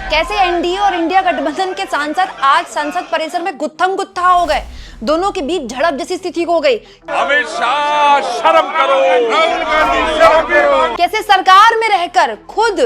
कैसे एनडीए और इंडिया गठबंधन के सांसद आज संसद परिसर में गुत्थम गुत्था हो गए, दोनों के बीच झड़प जैसी स्थिति हो गई। अमित शाह शर्म करो, राहुल गांधी शर्म करो। कैसे सरकार में रहकर खुद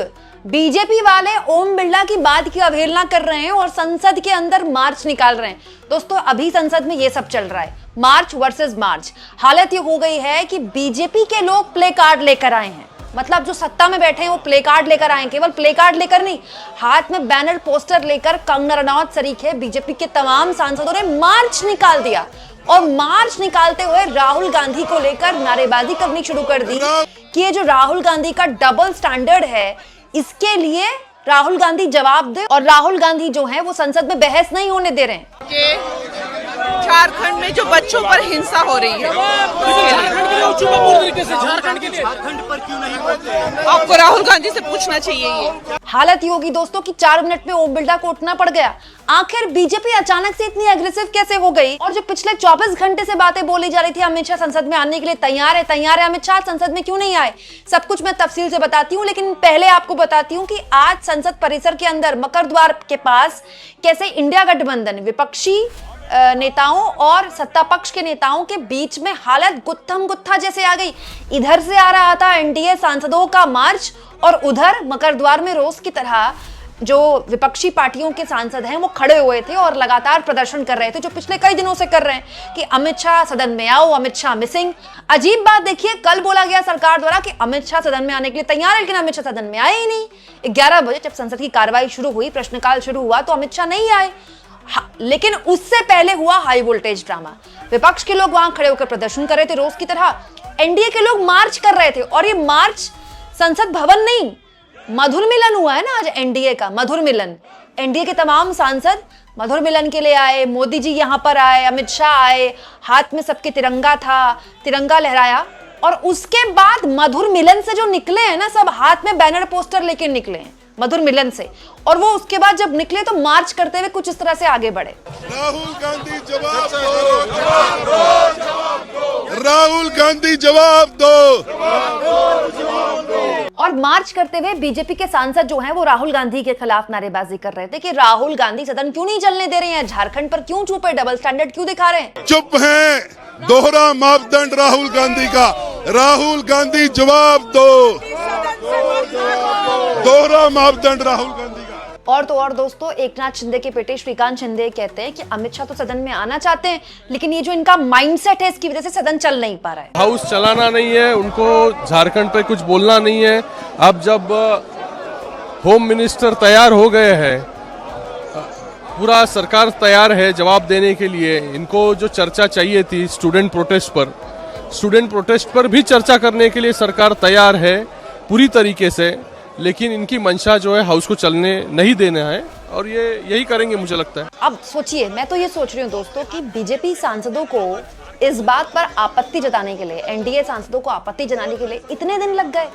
बीजेपी वाले ओम बिरला की बात की अवहेलना कर रहे हैं और संसद के अंदर मार्च निकाल रहे हैं। दोस्तों अभी संसद में ये सब चल रहा है, मार्च वर्सेस मार्च। हालत ये हो गई है कि बीजेपी के लोग प्ले कार्ड लेकर आए हैं, मतलब जो सत्ता में बैठे हैं वो प्ले कार्ड लेकर आए हैं। केवल प्ले कार्ड लेकर नहीं, हाथ में बैनर पोस्टर लेकर कंगना रनौत सरीखे बीजेपी के तमाम सांसदों ने मार्च निकाल दिया और मार्च निकालते हुए राहुल गांधी को लेकर नारेबाजी करनी शुरू कर दी कि ये जो राहुल गांधी का डबल स्टैंडर्ड है इसके लिए राहुल गांधी जवाब दे। और राहुल गांधी जो है वो संसद में बहस नहीं होने दे रहे हैं। झारखंड में जो बच्चों पर हिंसा हो रही है, झारखंड पर क्यों नहीं बोलते? आपको राहुल गांधी से पूछना चाहिए। ये हालत ये होगी दोस्तों कि 4 मिनट में ओम बिरला को उठना पड़ गया। आखिर बीजेपी अचानक से इतनी एग्रेसिव कैसे हो गई? और जो पिछले 24 घंटे से बातें बोली जा रही थी अमित शाह संसद में आने के लिए तैयार है, अमित शाह संसद में क्यों नहीं आए, सब कुछ मैं तफसील से बताती हूँ। लेकिन पहले आपको बताती हूँ कि आज संसद परिसर के अंदर मकर द्वार के पास कैसे इंडिया गठबंधन विपक्षी नेताओं और सत्ता पक्ष के नेताओं के बीच में हालत गुत्थम गुत्था जैसे आ गई। इधर से आ रहा था एनडीए सांसदों का मार्च और उधर मकर द्वार में रोज की तरह जो विपक्षी पार्टियों के सांसद हैं वो खड़े हुए थे और लगातार प्रदर्शन कर रहे थे, जो पिछले कई दिनों से कर रहे हैं कि अमित शाह सदन में आओ, अमित शाह मिसिंग। अजीब बात देखिए, कल बोला गया सरकार द्वारा कि अमित शाह सदन में आने के लिए तैयार है, लेकिन अमित शाह सदन में आए ही नहीं। 11 बजे जब संसद की कार्रवाई शुरू हुई, प्रश्नकाल शुरू हुआ तो अमित शाह नहीं आए। लेकिन उससे पहले हुआ हाई वोल्टेज ड्रामा। विपक्ष के लोग वहां खड़े होकर प्रदर्शन कर रहे थे रोज की तरह, एनडीए के लोग मार्च कर रहे थे। और ये मार्च संसद भवन नहीं, मधुर मिलन हुआ है ना आज एनडीए का, मधुर मिलन। एनडीए के तमाम सांसद मधुर मिलन के लिए आए, मोदी जी यहां पर आए, अमित शाह आए, हाथ में सबके तिरंगा था, तिरंगा लहराया। और उसके बाद मधुर मिलन से जो निकले हैं ना, सब हाथ में बैनर पोस्टर लेके निकले हैं मधुर मिलन से। और वो उसके बाद जब निकले तो मार्च करते हुए कुछ इस तरह से आगे बढ़े। राहुल गांधी जवाब दो, राहुल गांधी जवाब दो। और मार्च करते हुए बीजेपी के सांसद जो हैं वो राहुल गांधी के खिलाफ नारेबाजी कर रहे थे कि राहुल गांधी सदन क्यों नहीं चलने दे रहे हैं, झारखंड पर क्यों चुप है, डबल स्टैंडर्ड क्यों दिखा रहे हैं। चुप हैं, दोहरा मापदंड राहुल गांधी का। राहुल गांधी जवाब दो, दोहरा मापदंड राहुल गांधी का। और तो और दोस्तों, एकनाथ शिंदे के बेटे श्रीकांत शिंदे कहते हैं कि अमित शाह तो सदन में आना चाहते हैं, लेकिन ये जो इनका माइंडसेट है इसकी वजह से सदन चल नहीं पा रहा है। हाउस चलाना नहीं है उनको, झारखंड पे कुछ बोलना नहीं है। अब जब होम मिनिस्टर तैयार हो गए हैं, पूरा सरकार तैयार है जवाब देने के लिए। इनको जो चर्चा चाहिए थी स्टूडेंट प्रोटेस्ट पर भी चर्चा करने के लिए सरकार तैयार है पूरी तरीके से, लेकिन इनकी मंशा जो है हाउस को चलने नहीं देना है और ये यही करेंगे मुझे लगता है। अब सोचिए, मैं तो ये सोच रही हूँ दोस्तों कि बीजेपी सांसदों को इस बात पर आपत्ति जताने के लिए, एनडीए सांसदों को आपत्ति जताने के लिए इतने दिन लग गए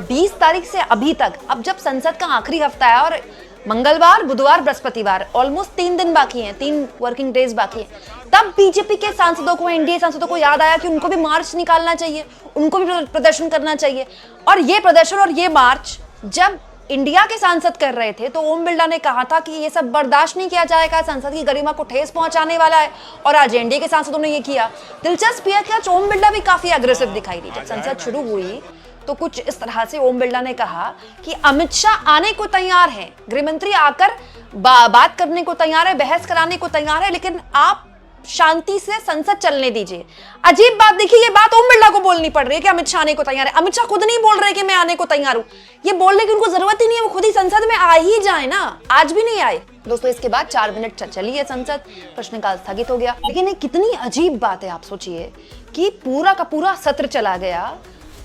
20 तारीख से अभी तक। अब जब संसद का आखिरी हफ्ता है और मंगलवार, बुधवार, बृहस्पतिवार ऑलमोस्ट 3 दिन बाकी हैं, 3 वर्किंग डेज बाकी हैं, तब बीजेपी के सांसदों को, एनडीए सांसदों को याद आया कि उनको भी मार्च निकालना चाहिए, उनको भी प्रदर्शन करना चाहिए। और ये प्रदर्शन और ये मार्च जब इंडिया के सांसद कर रहे थे तो ओम बिरला ने कहा था कि ये सब बर्दाश्त नहीं किया जाएगा, संसद की गरिमा को ठेस पहुंचाने वाला है। और आज एनडीए के सांसदों ने ये किया। दिलचस्प यह कि आज ओम बिरला भी काफी एग्रेसिव दिखाई दी। जब संसद शुरू हुई तो कुछ इस तरह से ओम बिरला ने कहा कि अमित शाह आने को तैयार हैं, गृहमंत्री आकर बात करने को तैयार है, बहस कराने को तैयार है, लेकिन आप शांति से संसद चलने दीजिए। अजीब बात देखिए, ये बात ओम बिरला को बोलनी पड़ रही है कि अमित शाह आने को तैयार है। अमित शाह खुद नहीं बोल रहे कि मैं आने को तैयार हूं, ये बोलने की उनको जरूरत ही नहीं है, वो खुद ही संसद में आ ही जाए ना। आज भी नहीं आए दोस्तों। इसके बाद 4 मिनट चली है संसद, प्रश्नकाल स्थगित हो गया। लेकिन ये कितनी अजीब बात है, आप सोचिए कि पूरा का पूरा सत्र चला गया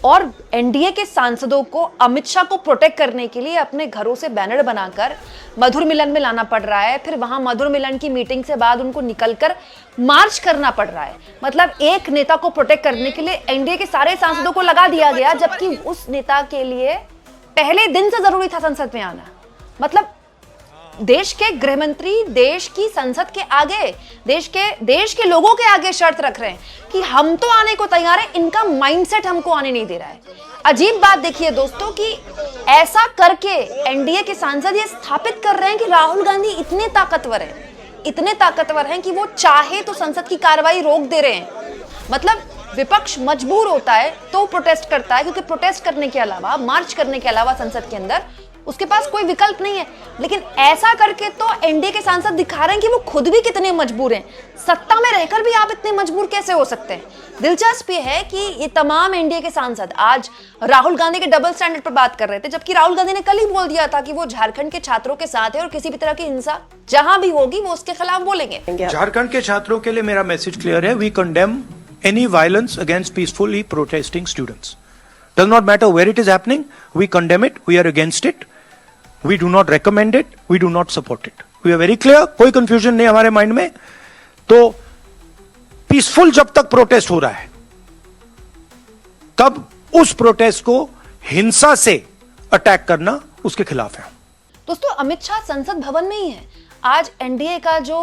और एनडीए के सांसदों को अमित शाह को प्रोटेक्ट करने के लिए अपने घरों से बैनर बनाकर मधुर मिलन में लाना पड़ रहा है। फिर वहां मधुर मिलन की मीटिंग से बाद उनको निकलकर मार्च करना पड़ रहा है। मतलब एक नेता को प्रोटेक्ट करने के लिए एनडीए के सारे सांसदों को लगा दिया गया, जबकि उस नेता के लिए पहले दिन से जरूरी था संसद में आना। मतलब देश के गृह मंत्री देश की संसद के आगे, देश के लोगों के आगे शर्त रख रहे हैं कि हम तो आने को तैयार है, इनका माइंडसेट हमको आने नहीं दे रहा है। अजीब बात देखिए दोस्तों कि ऐसा करके एनडीए के सांसद ये स्थापित कर रहे हैं कि राहुल गांधी इतने ताकतवर हैं कि वो चाहे तो संसद की कार्रवाई रोक दे रहे हैं। मतलब विपक्ष मजबूर होता है तो प्रोटेस्ट करता है, क्योंकि प्रोटेस्ट करने के अलावा, मार्च करने के अलावा संसद के अंदर उसके पास कोई विकल्प नहीं है। लेकिन ऐसा करके तो एनडीए के सांसद दिखा रहे हैं कि वो खुद भी कितने मजबूर हैं। सत्ता में रहकर भी आप इतने मजबूर कैसे हो सकते हैं? दिलचस्प ये है कि ये तमाम एनडीए के सांसद आज राहुल गांधी के डबल स्टैंडर्ड पर बात कर रहे थे, जबकि राहुल गांधी ने कल ही बोल दिया था कि वो झारखंड के छात्रों के साथ है और किसी भी तरह की हिंसा जहां भी होगी वो उसके खिलाफ बोलेंगे। झारखंड के छात्रों के लिए मेरा मैसेज क्लियर है, we condemn any violence against peacefully protesting students. Does not matter where it is happening, we condemn it, we are against it, we do not recommend it, we do not support it. We are very clear, कोई confusion नहीं हमारे mind में। तो peaceful जब तक protest हो रहा है तब उस प्रोटेस्ट को हिंसा से अटैक करना उसके खिलाफ है। दोस्तों, अमित शाह संसद भवन में ही है। आज एनडीए का जो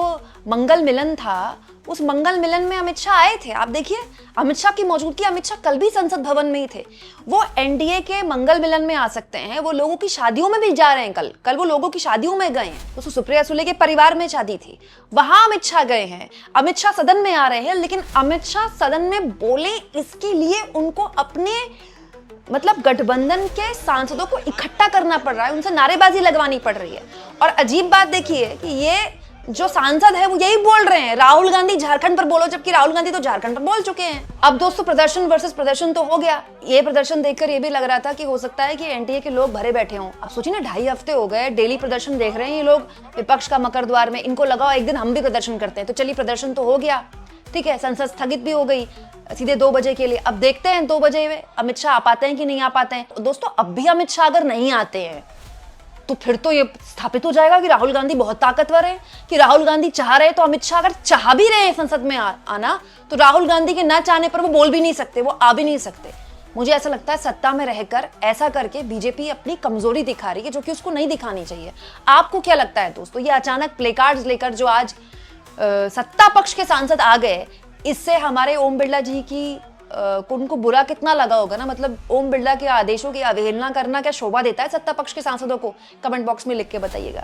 मंगल मिलन था, उस मंगल मिलन में अमित शाह आए थे। आप देखिए अमित शाह की मौजूदगी, अमित शाह कल भी संसद भवन में ही थे। वो एनडीए के मंगल मिलन में आ सकते हैं, वो लोगों की शादियों में भी जा रहे हैं। कल वो लोगों की शादियों में गए हैं। तो सुप्रिया सुले के परिवार में शादी थी, वहां अमित शाह गए हैं। अमित शाह सदन में आ रहे हैं, लेकिन अमित शाह सदन में बोले इसके लिए उनको अपने गठबंधन के सांसदों को इकट्ठा करना पड़ रहा है, उनसे नारेबाजी लगवानी पड़ रही है। और अजीब बात देखिए कि ये जो सांसद है वो यही बोल रहे हैं, राहुल गांधी झारखंड पर बोलो, जबकि राहुल गांधी तो झारखंड पर बोल चुके हैं। अब दोस्तों, प्रदर्शन वर्सेस प्रदर्शन तो हो गया। ये प्रदर्शन देखकर ये भी लग रहा था कि हो सकता है कि एनडीए के लोग भरे बैठे हों। अब सोचिए ना, 2.5 हफ्ते हो गए डेली प्रदर्शन देख रहे हैं ये लोग विपक्ष का मकर द्वार में। इनको लगा एक दिन हम भी प्रदर्शन करते हैं। तो चलिए, प्रदर्शन तो हो गया, ठीक है, संसद स्थगित भी हो गई सीधे 2 बजे के लिए। अब देखते हैं 2 बजे अमित शाह आ पाते हैं कि नहीं आ पाते हैं। दोस्तों, अब भी अमित शाह अगर नहीं आते हैं तो फिर तो ये स्थापित हो जाएगा कि राहुल गांधी बहुत ताकतवर है, कि राहुल गांधी चाह रहे, तो अमित शाह अगर चाह भी रहे हैं संसद में आना, तो राहुल गांधी के ना चाहने पर वो बोल भी नहीं सकते, वो आ भी नहीं सकते। मुझे ऐसा लगता है सत्ता में रहकर ऐसा करके बीजेपी अपनी कमजोरी दिखा रही है, जो कि उसको नहीं दिखानी चाहिए। आपको क्या लगता है दोस्तों, ये अचानक प्लेकार्ड्स लेकर जो आज सत्ता पक्ष के सांसद आ गए, इससे हमारे ओम बिरला जी की उनको बुरा कितना लगा होगा ना? ओम बिरला के आदेशों की अवहेलना करना क्या शोभा देता है सत्ता पक्ष के सांसदों को? कमेंट बॉक्स में लिख के बताइएगा।